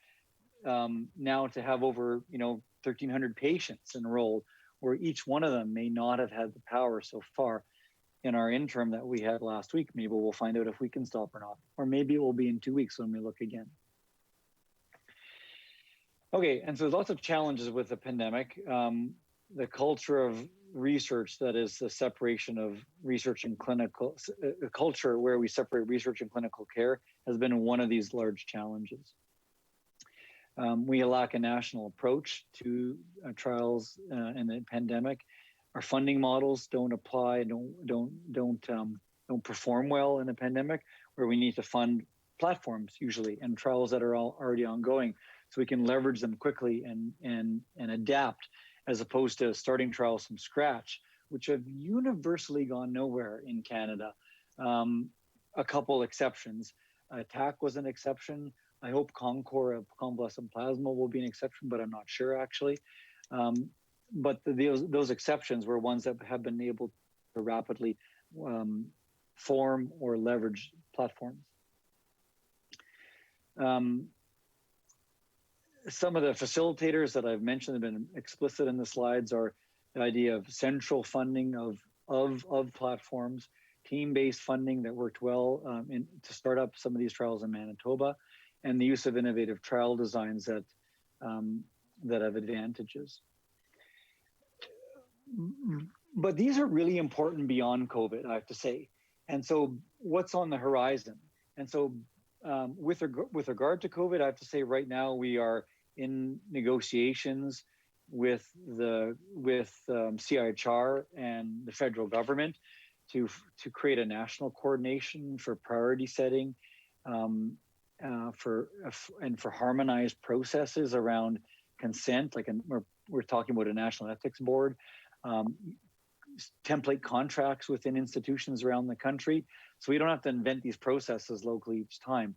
now to have over 1,300 patients enrolled, where each one of them may not have had the power so far. In our interim that we had last week, maybe we'll find out if we can stop or not, or maybe it will be in 2 weeks when we look again. Okay, and so there's lots of challenges with the pandemic. The culture of research, that is the separation of research and clinical, a culture where we separate research and clinical care, has been one of these large challenges. We lack a national approach to trials in the pandemic. Our funding models don't apply, don't perform well in the pandemic, where we need to fund platforms usually and trials that are already ongoing, so we can leverage them quickly and adapt, as opposed to starting trials from scratch, which have universally gone nowhere in Canada. A couple exceptions. ATTACC was an exception. I hope Concor, convalescent plasma, will be an exception, but I'm not sure actually. But those exceptions were ones that have been able to rapidly form or leverage platforms. Some of the facilitators that I've mentioned have been explicit in the slides are the idea of central funding of platforms, team-based funding that worked well to start up some of these trials in Manitoba, and the use of innovative trial designs that have advantages. But these are really important beyond COVID, I have to say. And so what's on the horizon? And so with regard to COVID, I have to say right now we are in negotiations with CIHR and the federal government to create a national coordination for priority setting, for harmonized processes around consent. Like we're talking about a national ethics board, template contracts within institutions around the country, so we don't have to invent these processes locally each time.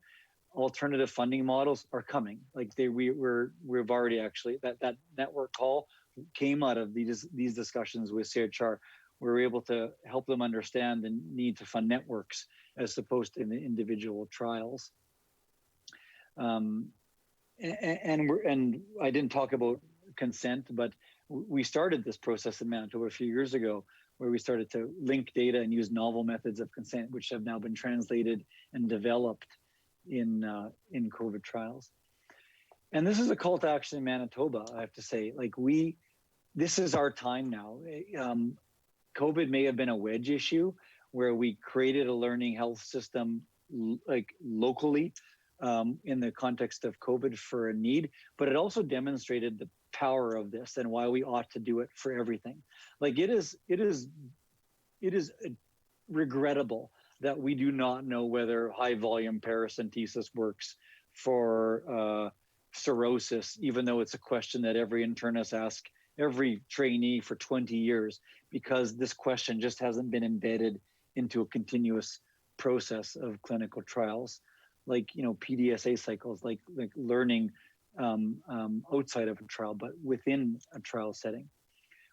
Alternative funding models are coming. Like we've already actually, that network call came out of these discussions with CHR. We're able to help them understand the need to fund networks as opposed to the individual trials. And I didn't talk about consent, but we started this process in Manitoba a few years ago, where we started to link data and use novel methods of consent, which have now been translated and developed in COVID trials. And this is a call to action in Manitoba, I have to say. Like this is our time now. COVID may have been a wedge issue where we created a learning health system like locally in the context of COVID for a need, but it also demonstrated the power of this and why we ought to do it for everything. Like it is regrettable that we do not know whether high volume paracentesis works for cirrhosis, even though it's a question that every internist asks every trainee for 20 years, because this question just hasn't been embedded into a continuous process of clinical trials. like, PDSA cycles, like learning outside of a trial, but within a trial setting.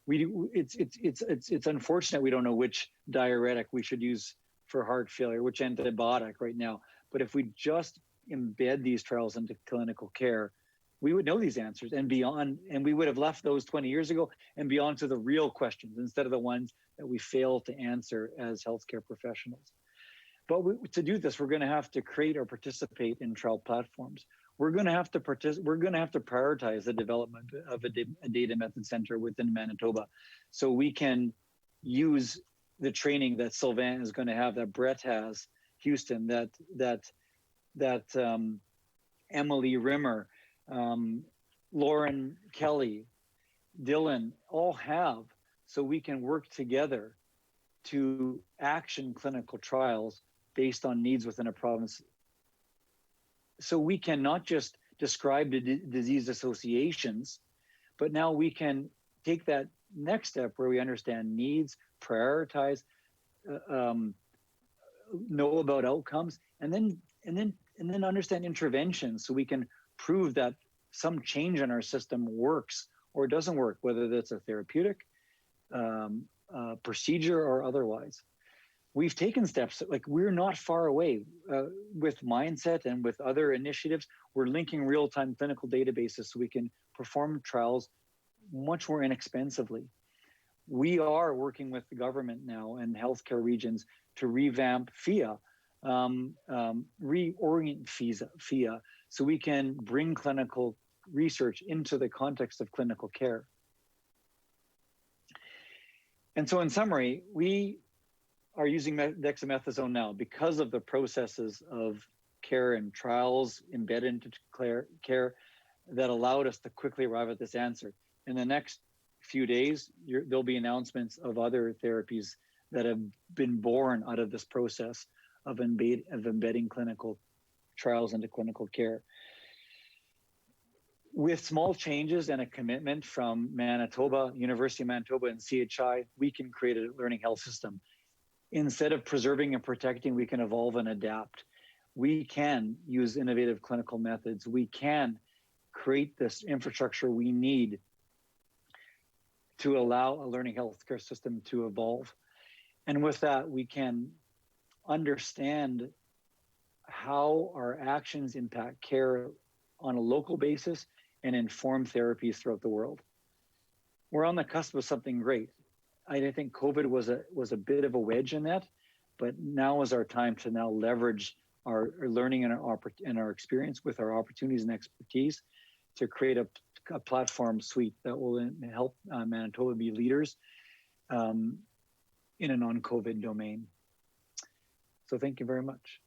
It's unfortunate we don't know which diuretic we should use for heart failure, which antibiotic right now. But if we just embed these trials into clinical care, we would know these answers and beyond, and we would have left those 20 years ago and beyond to the real questions instead of the ones that we fail to answer as healthcare professionals. But to do this, we're going to have to create or participate in trial platforms. We're going to have to prioritize the development of a data method center within Manitoba, so we can use the training that Sylvain is going to have, that Brett has, Houston, that Emily Rimmer, Lauren Kelly, Dylan all have, so we can work together to action clinical trials based on needs within a province. So we can not just describe the disease associations, but now we can take that next step where we understand needs, prioritize, know about outcomes, and then understand interventions, so we can prove that some change in our system works or doesn't work, whether that's a therapeutic, procedure, or otherwise. We've taken steps, like we're not far away with Mindset and with other initiatives. We're linking real-time clinical databases so we can perform trials much more inexpensively. We are working with the government now and healthcare regions to revamp FIA, reorient FIA, so we can bring clinical research into the context of clinical care. And so in summary, we are using dexamethasone now because of the processes of care and trials embedded into care that allowed us to quickly arrive at this answer. In the next few days, there'll be announcements of other therapies that have been born out of this process of embedding clinical trials into clinical care. With small changes and a commitment from Manitoba, University of Manitoba, and CHI, we can create a learning health system. Instead of preserving and protecting, we can evolve and adapt. We can use innovative clinical methods. We can create this infrastructure we need to allow a learning healthcare system to evolve. And with that, we can understand how our actions impact care on a local basis and inform therapies throughout the world. We're on the cusp of something great. I think COVID was a bit of a wedge in that, but now is our time to now leverage our learning and our experience with our opportunities and expertise to create a platform suite that will help Manitoba be leaders in a non-COVID domain. So thank you very much.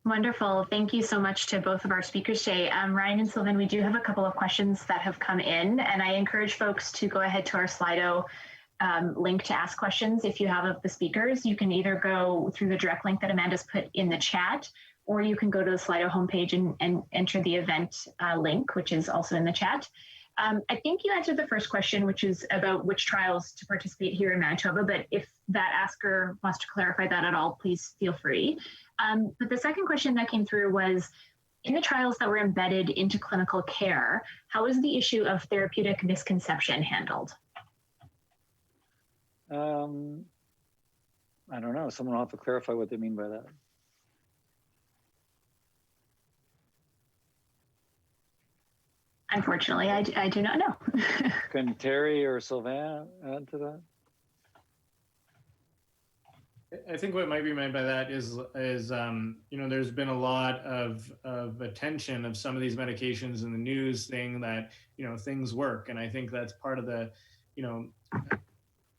Wonderful. Thank you so much to both of our speakers today. Ryan and Sylvain, we do have a couple of questions that have come in, and I encourage folks to go ahead to our Slido link to ask questions. If you have of the speakers, you can either go through the direct link that Amanda's put in the chat, or you can go to the Slido homepage and enter the event link, which is also in the chat. I think you answered the first question, which is about which trials to participate here in Manitoba, but if that asker wants to clarify that at all, please feel free. But the second question that came through was, in the trials that were embedded into clinical care, how is the issue of therapeutic misconception handled? I don't know. Someone will have to clarify what they mean by that. Unfortunately, I do not know. Can Terry or Sylvain add to that? I think what might be meant by that is there's been a lot of attention of some of these medications in the news saying that, things work. And I think that's part of the,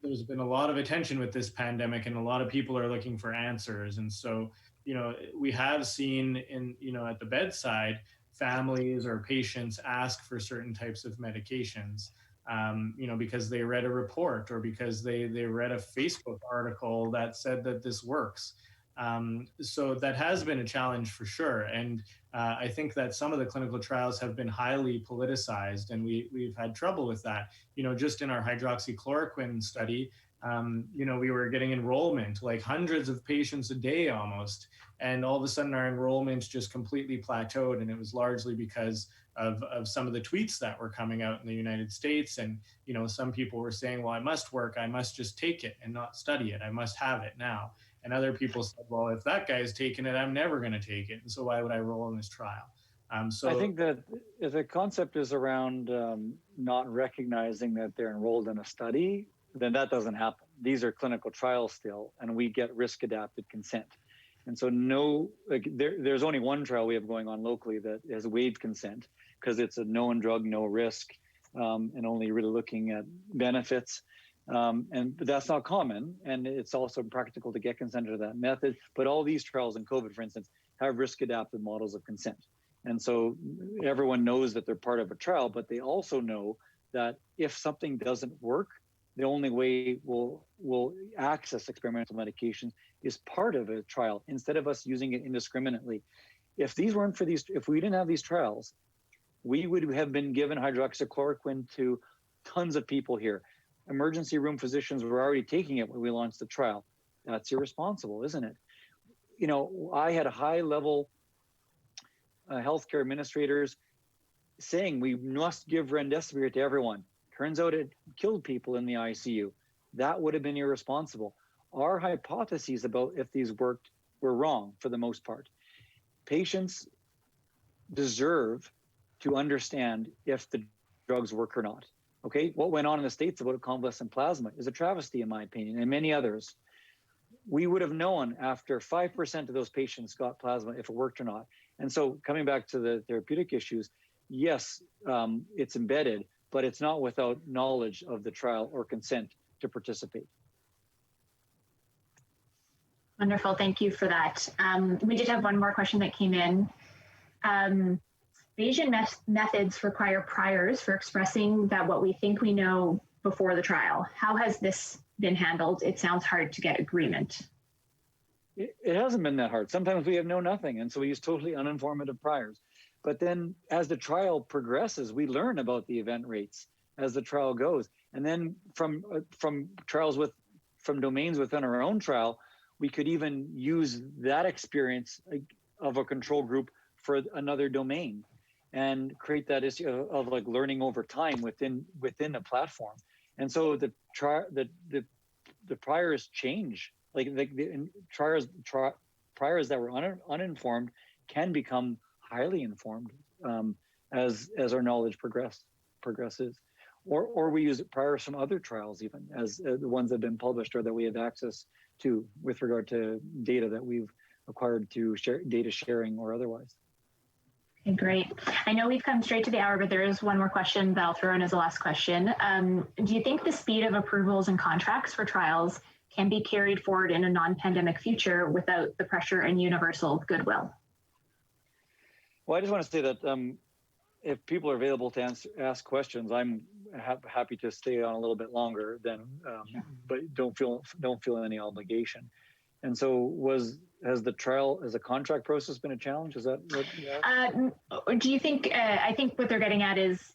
there's been a lot of attention with this pandemic and a lot of people are looking for answers. And so, we have seen at the bedside, families or patients ask for certain types of medications, because they read a report or because they read a Facebook article that said that this works. So that has been a challenge for sure. And I think that some of the clinical trials have been highly politicized, and we've had trouble with that. Just in our hydroxychloroquine study, We were getting enrollment, like hundreds of patients a day almost. And all of a sudden our enrollment just completely plateaued. And it was largely because of some of the tweets that were coming out in the United States. And, some people were saying, well, I must work, I must just take it and not study it. I must have it now. And other people said, well, if that guy's taking it, I'm never going to take it. And so why would I roll in this trial? I think that if the concept is around not recognizing that they're enrolled in a study, then that doesn't happen. These are clinical trials still, and we get risk-adapted consent. And so there's only one trial we have going on locally that has waived consent because it's a known drug, no risk, and only really looking at benefits. But that's not common, and it's also practical to get consent to that method. But all these trials in COVID, for instance, have risk-adapted models of consent. And so everyone knows that they're part of a trial, but they also know that if something doesn't work, the only way we'll access experimental medications is part of a trial instead of us using it indiscriminately. If we didn't have these trials, we would have been given hydroxychloroquine to tons of people here. Emergency room physicians were already taking it when we launched the trial. That's irresponsible, isn't it? I had a high-level healthcare administrators saying we must give remdesivir to everyone. Turns out it killed people in the ICU. That would have been irresponsible. Our hypotheses about if these worked were wrong for the most part. Patients deserve to understand if the drugs work or not. Okay, what went on in the States about convalescent plasma is a travesty, in my opinion, and many others. We would have known after 5% of those patients got plasma if it worked or not. And so coming back to the therapeutic issues, yes, it's embedded, but it's not without knowledge of the trial or consent to participate. Wonderful, thank you for that. We did have one more question that came in. Bayesian methods require priors for expressing that what we think we know before the trial. How has this been handled? It sounds hard to get agreement. It hasn't been that hard. Sometimes we have nothing, and so we use totally uninformative priors. But then as the trial progresses, we learn about the event rates as the trial goes. And then from trials from domains within our own trial, we could even use that experience of a control group for another domain and create that issue of like learning over time within the platform. And so the priors change. Like the priors that were uninformed can become highly informed as our knowledge progresses, or we use priors from other trials, even as the ones that have been published or that we have access to with regard to data that we've acquired through data sharing or otherwise. Okay, great. I know we've come straight to the hour, but there is one more question that I'll throw in as a last question. Do you think the speed of approvals and contracts for trials can be carried forward in a non-pandemic future without the pressure and universal goodwill? Well, I just want to say that if people are available to ask questions, I'm happy to stay on a little bit longer but don't feel any obligation. And so has the contract process been a challenge? Is that what you asked? Do you think, I think what they're getting at is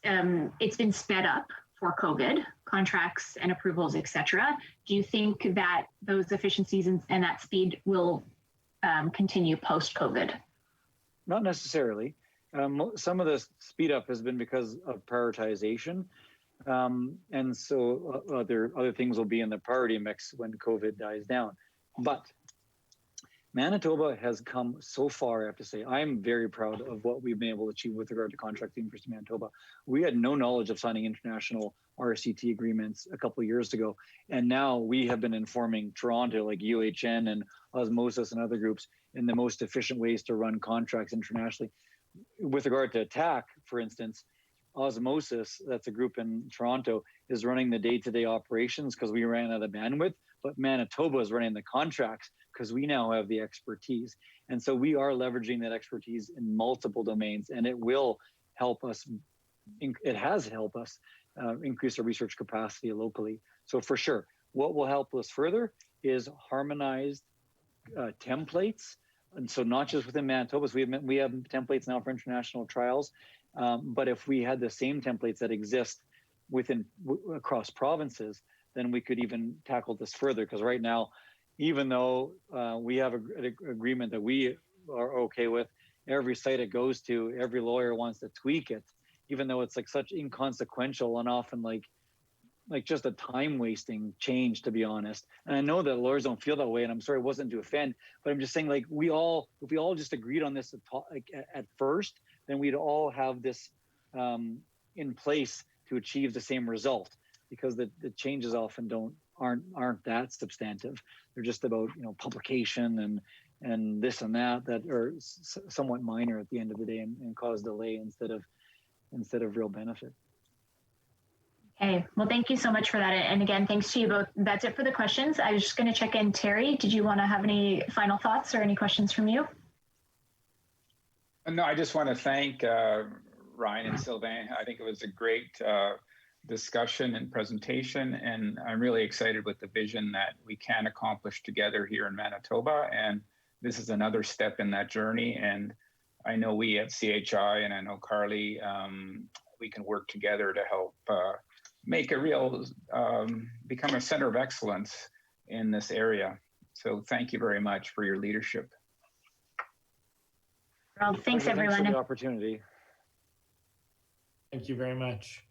it's been sped up for COVID, contracts and approvals, et cetera. Do you think that those efficiencies and that speed will continue post-COVID? Not necessarily. Some of the speed up has been because of prioritization. And so other things will be in the priority mix when COVID dies down. But Manitoba has come so far, I have to say. I'm very proud of what we've been able to achieve with regard to contracting for Manitoba. We had no knowledge of signing international RCT agreements a couple of years ago. And now we have been informing Toronto, like UHN and Osmosis and other groups, in the most efficient ways to run contracts internationally. With regard to ATTACC, for instance, Osmosis, that's a group in Toronto, is running the day-to-day operations because we ran out of bandwidth, but Manitoba is running the contracts because we now have the expertise. And so we are leveraging that expertise in multiple domains, and it will help us, it has helped us increase our research capacity locally. So for sure, what will help us further is harmonized templates. And so not just within Manitoba, so we have templates now for international trials, but if we had the same templates that exist across provinces, then we could even tackle this further. Because right now, even though we have an agreement that we are okay with, every site it goes to, every lawyer wants to tweak it, even though it's like such inconsequential and often like just a time wasting change, to be honest. And I know that lawyers don't feel that way, and I'm sorry it wasn't to offend, but I'm just saying, like, if we all just agreed on this at first, then we'd all have this in place to achieve the same result, because the changes often aren't that substantive. They're just about, you know, publication and this and that are somewhat minor at the end of the day and cause delay instead of real benefit. Okay, well, thank you so much for that. And again, thanks to you both. That's it for the questions. I was just going to check in. Terry, did you want to have any final thoughts or any questions from you? No, I just want to thank Ryan and Sylvain. I think it was a great discussion and presentation, and I'm really excited with the vision that we can accomplish together here in Manitoba. And this is another step in that journey. And I know we at CHI, and I know Carly, we can work together to help make a real, become a center of excellence in this area. So thank you very much for your leadership. Well, thanks everyone. Thanks for the opportunity. Thank you very much.